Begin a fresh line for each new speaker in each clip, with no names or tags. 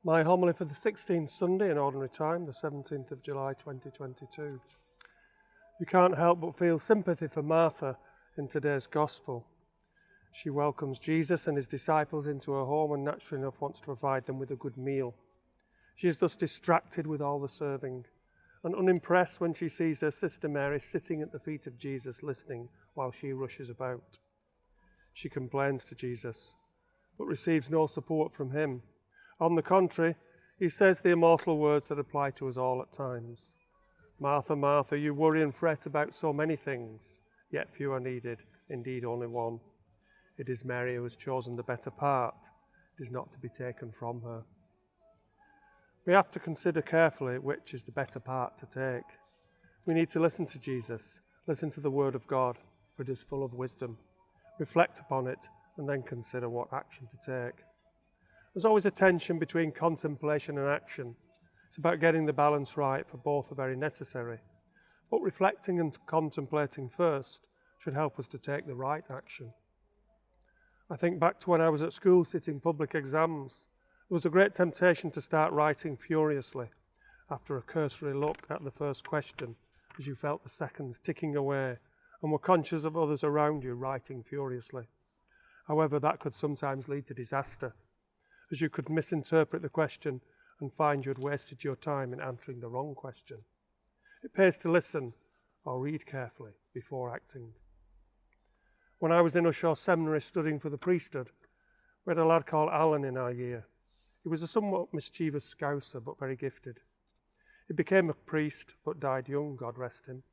My homily for the 16th Sunday in Ordinary Time, the 17th of July 2022. You can't help but feel sympathy for Martha in today's Gospel. She welcomes Jesus and his disciples into her home and naturally enough wants to provide them with a good meal. She is thus distracted with all the serving and unimpressed when she sees her sister Mary sitting at the feet of Jesus listening while she rushes about. She complains to Jesus, but receives no support from him. On the contrary, he says the immortal words that apply to us all at times. Martha, Martha, you worry and fret about so many things, yet few are needed, indeed only one. It is Mary who has chosen the better part. It is not to be taken from her. We have to consider carefully which is the better part to take. We need to listen to Jesus, listen to the word of God, for it is full of wisdom. Reflect upon it and then consider what action to take. There's always a tension between contemplation and action. It's about getting the balance right, for both are very necessary. But reflecting and contemplating first should help us to take the right action. I think back to when I was at school sitting public exams. There was a great temptation to start writing furiously after a cursory look at the first question, as you felt the seconds ticking away and were conscious of others around you writing furiously. However, that could sometimes lead to disaster, as you could misinterpret the question and find you had wasted your time in answering the wrong question. It pays to listen or read carefully before acting. When I was in Ushaw Seminary studying for the priesthood, we had a lad called Alan in our year. He was a somewhat mischievous scouser, but very gifted. He became a priest, but died young, God rest him.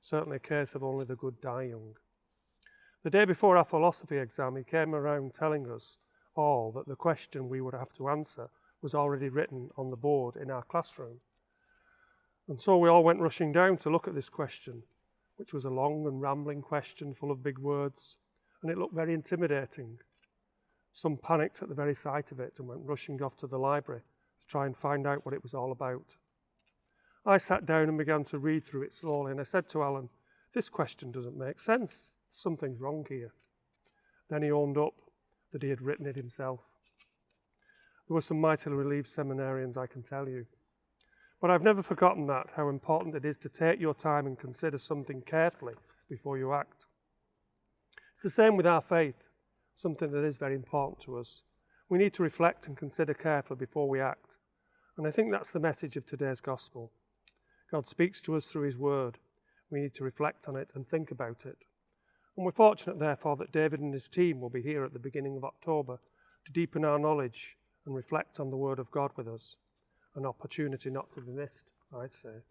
Certainly a case of only the good die young. The day before our philosophy exam, he came around telling us all that the question we would have to answer was already written on the board in our classroom. And so we all went rushing down to look at this question, which was a long and rambling question full of big words, and it looked very intimidating. Some panicked at the very sight of it and went rushing off to the library to try and find out what it was all about. I sat down and began to read through it slowly, and I said to Alan, "This question doesn't make sense. Something's wrong here." Then he owned up that he had written it himself. There were some mightily relieved seminarians, I can tell you. But I've never forgotten that, how important it is to take your time and consider something carefully before you act. It's the same with our faith, something that is very important to us. We need to reflect and consider carefully before we act. And I think that's the message of today's gospel. God speaks to us through his word. We need to reflect on it and think about it. And we're fortunate, therefore, that David and his team will be here at the beginning of October to deepen our knowledge and reflect on the word of God with us. An opportunity not to be missed, I'd say.